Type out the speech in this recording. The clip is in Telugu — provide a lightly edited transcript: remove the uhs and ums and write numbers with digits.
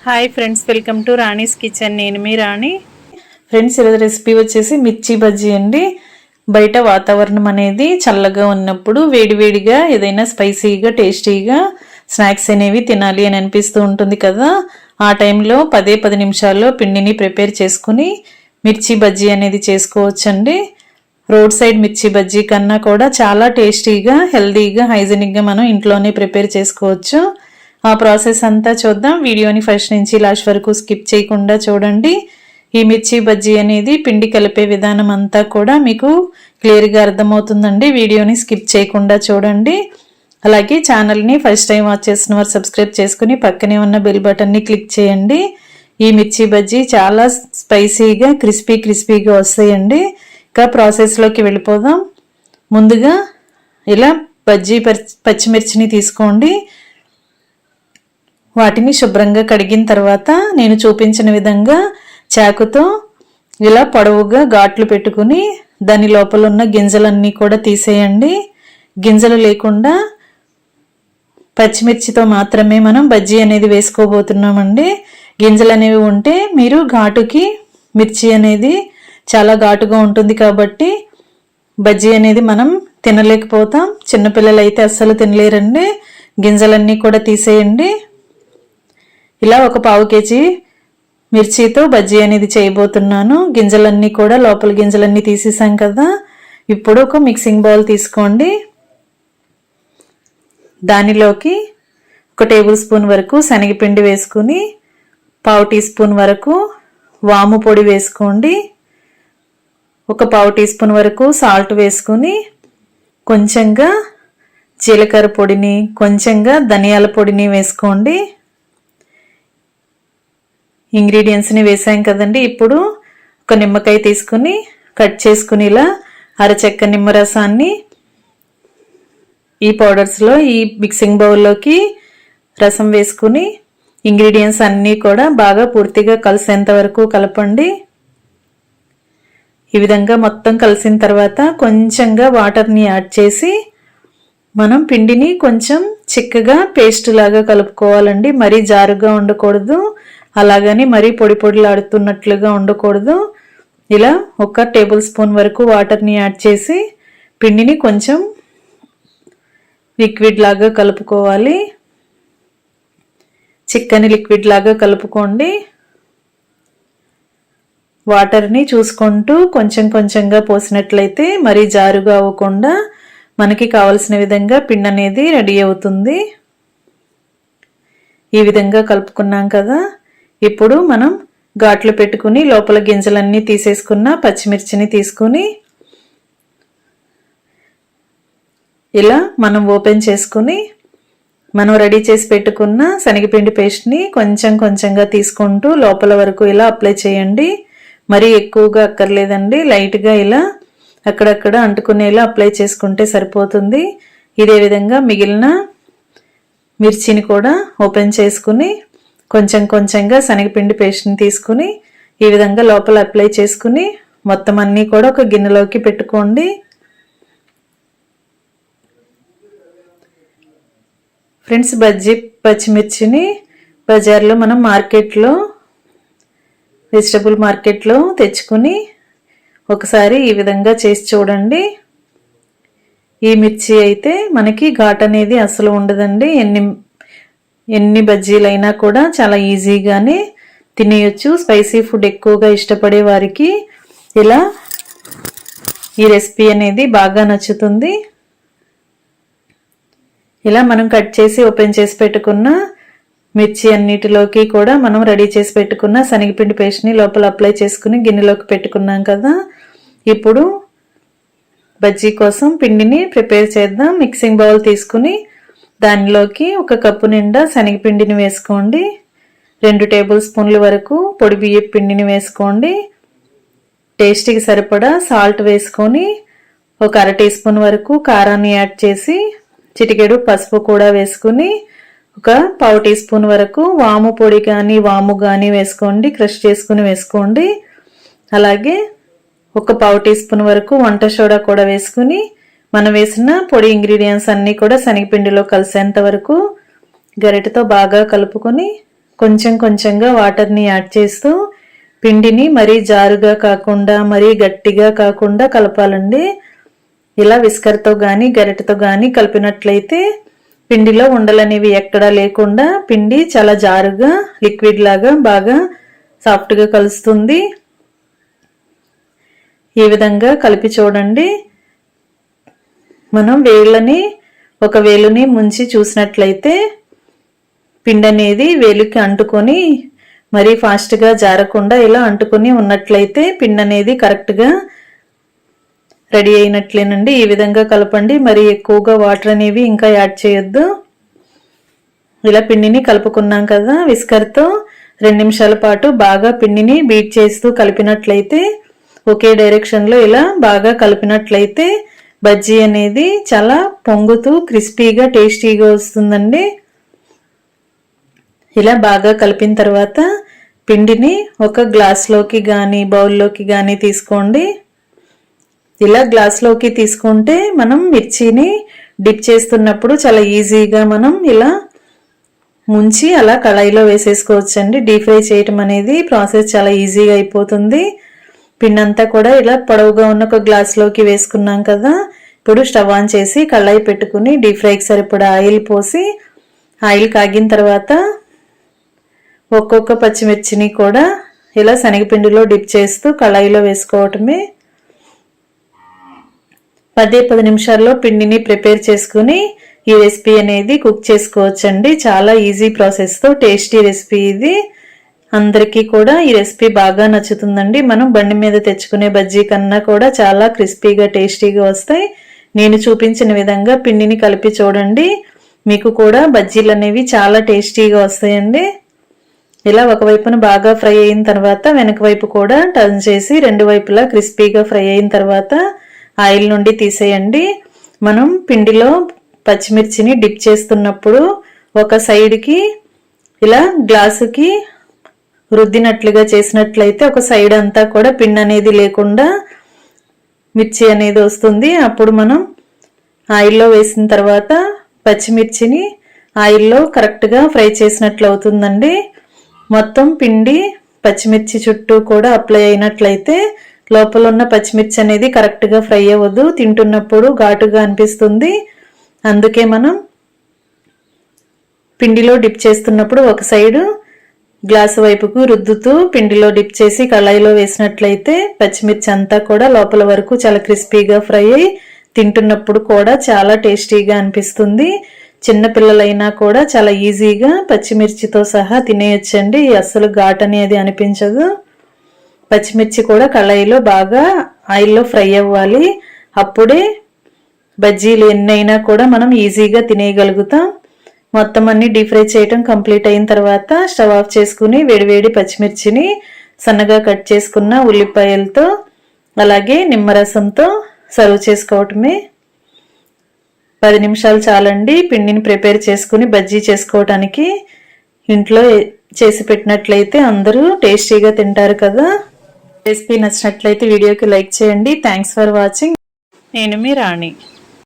Hi friends, welcome to Rani's kitchen. నేను మీ రాణి. ఫ్రెండ్స్, ఈరోజు రెసిపీ వచ్చేసి మిర్చి బజ్జీ అండి. బయట వాతావరణం అనేది చల్లగా ఉన్నప్పుడు వేడివేడిగా ఏదైనా స్పైసీగా టేస్టీగా స్నాక్స్ అనేవి తినాలి అని అనిపిస్తూ ఉంటుంది కదా. ఆ టైంలో 10 నిమిషాల్లో పిండిని ప్రిపేర్ చేసుకుని మిర్చి బజ్జీ అనేది చేసుకోవచ్చండి. రోడ్ సైడ్ మిర్చి బజ్జీ కన్నా కూడా చాలా టేస్టీగా, హెల్దీగా, హైజీనిక్గా మనం ఇంట్లోనే ప్రిపేర్ చేసుకోవచ్చు. ఆ ప్రాసెస్ అంతా చూద్దాం. వీడియోని ఫస్ట్ నుంచి లాస్ట్ వరకు స్కిప్ చేయకుండా చూడండి. ఈ మిర్చి బజ్జీ అనేది పిండి కలిపే విధానం అంతా కూడా మీకు క్లియర్గా అర్థమవుతుందండి. వీడియోని స్కిప్ చేయకుండా చూడండి. అలాగే ఛానల్ని ఫస్ట్ టైం వాచ్ చేస్తున్న వారు సబ్స్క్రైబ్ చేసుకుని పక్కనే ఉన్న బెల్ బటన్ని క్లిక్ చేయండి. ఈ మిర్చి బజ్జీ చాలా స్పైసీగా క్రిస్పీగా వస్తాయండి. ఇంకా ప్రాసెస్లోకి వెళ్ళిపోదాం. ముందుగా ఇలా బజ్జీ పచ్చిమిర్చిని తీసుకోండి. వాటిని శుభ్రంగా కడిగిన తర్వాత నేను చూపించిన విధంగా చాకుతో ఇలా పొడవుగా ఘాట్లు పెట్టుకుని దాని లోపల ఉన్న గింజలన్నీ కూడా తీసేయండి. గింజలు లేకుండా పచ్చిమిర్చితో మాత్రమే మనం బజ్జీ అనేది వేసుకోబోతున్నామండి. గింజలు అనేవి ఉంటే మీరు ఘాటుకి మిర్చి అనేది చాలా ఘాటుగా ఉంటుంది కాబట్టి బజ్జీ అనేది మనం తినలేకపోతాం. చిన్నపిల్లలు అయితే అస్సలు తినలేరండి. గింజలన్నీ కూడా తీసేయండి. ఇలా ఒక 1/2 కేజీ మిర్చితో బజ్జీ అనేది చేయబోతున్నాను. గింజలన్నీ కూడా లోపల గింజలన్నీ తీసేసాం కదా. ఇప్పుడు ఒక మిక్సింగ్ బౌల్ తీసుకోండి. దానిలోకి 1 టేబుల్ స్పూన్ వరకు శనగపిండి వేసుకుని 1/2 టీ స్పూన్ వరకు వాము పొడి వేసుకోండి. 1/2 టీ స్పూన్ వరకు సాల్ట్ వేసుకుని కొంచెంగా జీలకర్ర పొడిని, కొంచెంగా ధనియాల పొడిని వేసుకోండి. ఇంగ్రీడియంట్స్ని వేసాం కదండి. ఇప్పుడు ఒక నిమ్మకాయ తీసుకుని కట్ చేసుకుని ఇలా అరచెక్క నిమ్మరసాన్ని ఈ పౌడర్స్లో ఈ మిక్సింగ్ బౌల్లోకి రసం వేసుకుని ఇంగ్రీడియంట్స్ అన్నీ కూడా బాగా పూర్తిగా కలిసేంత వరకు కలపండి. ఈ విధంగా మొత్తం కలిసిన తర్వాత కొంచెంగా వాటర్ని యాడ్ చేసి మనం పిండిని కొంచెం చిక్కగా పేస్ట్ లాగా కలుపుకోవాలండి. మరీ జారుగా ఉండకూడదు, అలాగని మరీ పొడిలాడుతున్నట్లుగా ఉండకూడదు. ఇలా 1 టేబుల్ స్పూన్ వరకు వాటర్ని యాడ్ చేసి పిండిని కొంచెం లిక్విడ్ లాగా కలుపుకోవాలి. చిక్కని లిక్విడ్ లాగా కలుపుకోండి. వాటర్ని చూసుకుంటూ కొంచెంగా పోసినట్లయితే మరీ జారుగా అవ్వకుండా మనకి కావలసిన విధంగా పిండి అనేది రెడీ అవుతుంది. ఈ విధంగా కలుపుకున్నాం కదా. ఇప్పుడు మనం ఘాట్లు పెట్టుకుని లోపల గింజలన్నీ తీసేసుకున్న పచ్చిమిర్చిని తీసుకుని ఇలా మనం ఓపెన్ చేసుకుని మనం రెడీ చేసి పెట్టుకున్న శనగపిండి పేస్ట్ని కొంచెంగా తీసుకుంటూ లోపల వరకు ఇలా అప్లై చేయండి. మరీ ఎక్కువగా అక్కర్లేదండి. లైట్గా ఇలా అక్కడక్కడ అంటుకునేలా అప్లై చేసుకుంటే సరిపోతుంది. ఇదే విధంగా మిగిలిన మిర్చిని కూడా ఓపెన్ చేసుకుని కొంచెంగా శనగపిండి పేస్ట్ని తీసుకుని ఈ విధంగా లోపల అప్లై చేసుకుని మొత్తం అన్నీ కూడా ఒక గిన్నెలోకి పెట్టుకోండి. ఫ్రెండ్స్, బజ్జీ పచ్చిమిర్చిని బజార్లో మనం వెజిటబుల్ మార్కెట్లో తెచ్చుకుని ఒకసారి ఈ విధంగా చేసి చూడండి. ఈ మిర్చి అయితే మనకి ఘాట్ అనేది అసలు ఉండదండి. ఎన్ని బజ్జీలైనా కూడా చాలా ఈజీగానే తినేయొచ్చు. స్పైసీ ఫుడ్ ఎక్కువగా ఇష్టపడే వారికి ఇలా ఈ రెసిపీ అనేది బాగా నచ్చుతుంది. ఇలా మనం కట్ చేసి ఓపెన్ చేసి పెట్టుకున్న మిర్చి అన్నిటిలోకి కూడా మనం రెడీ చేసి పెట్టుకున్న శనగపిండి పేస్ట్ని లోపల అప్లై చేసుకుని గిన్నెలోకి పెట్టుకున్నాం కదా. ఇప్పుడు బజ్జీ కోసం పిండిని ప్రిపేర్ చేద్దాం. మిక్సింగ్ బౌల్ తీసుకుని దానిలోకి 1 కప్పు నిండా శనగపిండిని వేసుకోండి. 2 టేబుల్ స్పూన్ల వరకు పొడి బియ్యపు పిండిని వేసుకోండి. టేస్ట్కి సరిపడా సాల్ట్ వేసుకొని 1 అర టీ స్పూన్ వరకు కారాన్ని యాడ్ చేసి చిటికెడు పసుపు కూడా వేసుకుని 1/2 టీ స్పూన్ వరకు వాము పొడి కానీ వాము కానీ వేసుకోండి. క్రష్ చేసుకుని వేసుకోండి. అలాగే 1/2 టీ స్పూన్ వరకు వంట సోడా కూడా వేసుకుని మనం వేసిన పొడి ఇంగ్రీడియంట్స్ అన్నీ కూడా శనగపిండిలో కలిసేంత వరకు గరిటెతో బాగా కలుపుకొని కొంచెం కొంచెంగా వాటర్ని యాడ్ చేస్తూ పిండిని మరీ జారుగా కాకుండా మరీ గట్టిగా కాకుండా కలపాలండి. ఇలా విస్కర్తో కానీ గరిటెతో కానీ కలిపినట్లయితే పిండిలో ఉండలనేవి ఎక్కడా లేకుండా పిండి చాలా జారుగా లిక్విడ్ లాగా బాగా సాఫ్ట్గా కలుస్తుంది. ఈ విధంగా కలిపి చూడండి. మనం ఒక వేలుని ముంచి చూసినట్లయితే పిండి అనేది వేలుకి అంటుకొని మరీ ఫాస్ట్గా జారకుండా ఇలా అంటుకొని ఉన్నట్లయితే పిండి అనేది కరెక్ట్గా రెడీ అయినట్లేనండి. ఈ విధంగా కలపండి. మరి ఎక్కువగా వాటర్ అనేవి ఇంకా యాడ్ చేయొద్దు. ఇలా పిండిని కలుపుకున్నాం కదా, విస్కర్తో 2 నిమిషాల పాటు బాగా పిండిని బీట్ చేస్తూ కలిపినట్లయితే ఒకే డైరెక్షన్లో ఇలా బాగా కలిపినట్లయితే బజ్జీ అనేది చాలా పొంగుతూ క్రిస్పీగా టేస్టీగా వస్తుందండి. ఇలా బాగా కలిపిన తర్వాత పిండిని ఒక గ్లాస్లోకి కానీ బౌల్లోకి కానీ తీసుకోండి. ఇలా గ్లాస్లోకి తీసుకుంటే మనం మిర్చిని డిప్ చేస్తున్నప్పుడు చాలా ఈజీగా మనం ఇలా ముంచి అలా కళాయిలో వేసేసుకోవచ్చండి. డీప్ ఫ్రై చేయటం అనేది ప్రాసెస్ చాలా ఈజీగా అయిపోతుంది. పిండి అంతా కూడా ఇలా పొడవుగా ఉన్న ఒక గ్లాస్లోకి వేసుకున్నాం కదా. ఇప్పుడు స్టవ్ ఆన్ చేసి కళాయి పెట్టుకుని డీప్ ఫ్రైకి సరిపడా ఆయిల్ పోసి ఆయిల్ కాగిన తర్వాత ఒక్కొక్క పచ్చిమిర్చిని కూడా ఇలా శనగపిండిలో డిప్ చేస్తూ కళాయిలో వేసుకోవటమే. 10 నిమిషాల్లో పిండిని ప్రిపేర్ చేసుకుని ఈ రెసిపీ అనేది కుక్ చేసుకోవచ్చండి. చాలా ఈజీ ప్రాసెస్తో టేస్టీ రెసిపీ ఇది. అందరికీ కూడా ఈ రెసిపీ బాగా నచ్చుతుందండి. మనం బండి మీద తెచ్చుకునే బజ్జీ కన్నా కూడా చాలా క్రిస్పీగా టేస్టీగా వస్తాయి. నేను చూపించిన విధంగా పిండిని కలిపి చూడండి. మీకు కూడా బజ్జీలు అనేవి చాలా టేస్టీగా వస్తాయండి. ఇలా ఒకవైపున బాగా ఫ్రై అయిన తర్వాత వెనక వైపు కూడా టర్న్ చేసి 2 వైపులా క్రిస్పీగా ఫ్రై అయిన తర్వాత ఆయిల్ నుండి తీసేయండి. మనం పిండిలో పచ్చిమిర్చిని డిప్ చేస్తున్నప్పుడు ఒక సైడ్కి ఇలా గ్లాసుకి రుద్దినట్లుగా చేసినట్లయితే ఒక సైడ్ అంతా కూడా పిండి అనేది లేకుండా మిర్చి అనేది వస్తుంది. అప్పుడు మనం ఆయిల్లో వేసిన తర్వాత పచ్చిమిర్చిని ఆయిల్లో కరెక్ట్గా ఫ్రై చేసినట్లు అవుతుందండి. మొత్తం పిండి పచ్చిమిర్చి చుట్టూ కూడా అప్లై అయినట్లయితే లోపల ఉన్న పచ్చిమిర్చి అనేది కరెక్ట్గా ఫ్రై అవ్వదు, తింటున్నప్పుడు ఘాటుగా అనిపిస్తుంది. అందుకే మనం పిండిలో డిప్ చేస్తున్నప్పుడు ఒక సైడు గ్లాసు వైపుకు రుద్దుతూ పిండిలో డిప్ చేసి కళాయిలో వేసినట్లయితే పచ్చిమిర్చి అంతా కూడా లోపల వరకు చాలా క్రిస్పీగా ఫ్రై అయ్యి తింటున్నప్పుడు కూడా చాలా టేస్టీగా అనిపిస్తుంది. చిన్న పిల్లలైనా కూడా చాలా ఈజీగా పచ్చిమిర్చితో సహా తినేయొచ్చండి. అస్సలు ఘాట్ అనేది అనిపించదు. పచ్చిమిర్చి కూడా కళాయిలో బాగా ఆయిల్లో ఫ్రై అవ్వాలి. అప్పుడే బజ్జీలు ఎన్నైనా కూడా మనం ఈజీగా తినేయగలుగుతాం. మొత్తం అన్ని డీప్ ఫ్రై చేయటం కంప్లీట్ అయిన తర్వాత స్టవ్ ఆఫ్ చేసుకుని వేడివేడి పచ్చిమిర్చిని సన్నగా కట్ చేసుకున్న ఉల్లిపాయలతో అలాగే నిమ్మరసంతో సర్వ్ చేసుకోవటమే. 10 నిమిషాలు చాలండి పిండిని ప్రిపేర్ చేసుకుని బజ్జీ చేసుకోవటానికి. ఇంట్లో చేసి పెట్టినట్లయితే అందరూ టేస్టీగా తింటారు కదా. రెసిపీ నచ్చినట్లయితే వీడియోకి లైక్ చేయండి. Thanks for watching. నేను మీ రాణి.